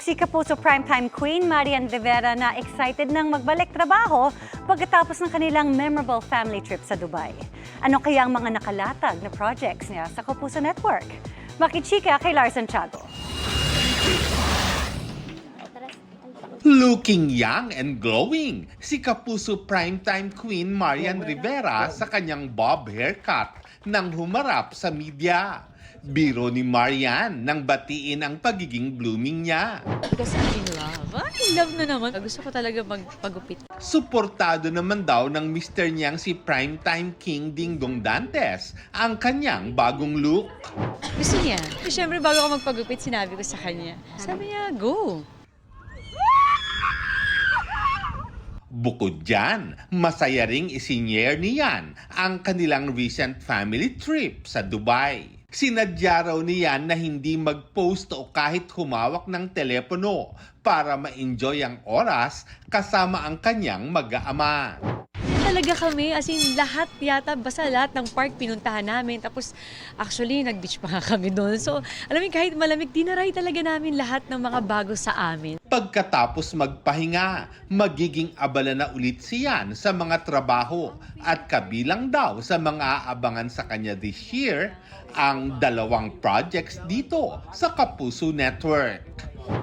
Si Kapuso Primetime Queen Marian Rivera na excited nang magbalik trabaho pagkatapos ng kanilang memorable family trip sa Dubai. Ano kaya ang mga nakalatag na projects niya sa Kapuso Network? Makichika kay Lars Santiago. Looking young and glowing, si Kapuso Primetime Queen Marian Rivera sa kanyang bob haircut nang humarap sa media. Biro ni Marian nang batiin ang pagiging blooming niya. Because I'm in love. In love na naman. Gusto ko talaga magpagupit. Suportado naman daw ng mister niyang si Primetime King Dingdong Dantes ang kanyang bagong look. Gusto niya. Siyempre, bago ako magpagupit, sinabi ko sa kanya. Sabi niya, go. Bukod dyan, masaya ring isinyer niyan ang kanilang recent family trip sa Dubai. Sinadya raw niyan na hindi mag-post o kahit humawak ng telepono para ma-enjoy ang oras kasama ang kanyang mag-aama. Talaga kami, as in lahat yata, basta lahat ng park pinuntahan namin. Tapos actually, nag-beach pa nga kami doon. So, alam mo, kahit malamig, dinaray talaga namin lahat ng mga bago sa amin. Pagkatapos magpahinga, magiging abala na ulit siyan sa mga trabaho at kabilang daw sa mga aabangan sa kanya this year ang 2 projects dito sa Kapuso Network.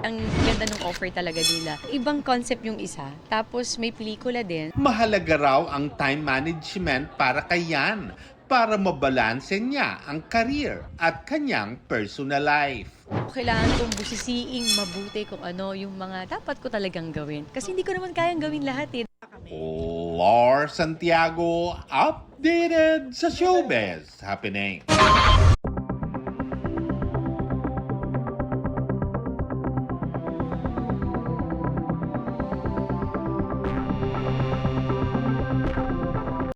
Ang ganda ng offer talaga nila. Ibang concept yung isa, tapos may pelikula din. Mahalaga raw ang time management para kay Yan para mabalanse niya ang career at kanyang personal life. Kailangan kong busisiing mabuti kung ano yung mga dapat ko talagang gawin. Kasi hindi ko naman kayang gawin lahat eh. Lars Santiago, updated sa showbiz happening.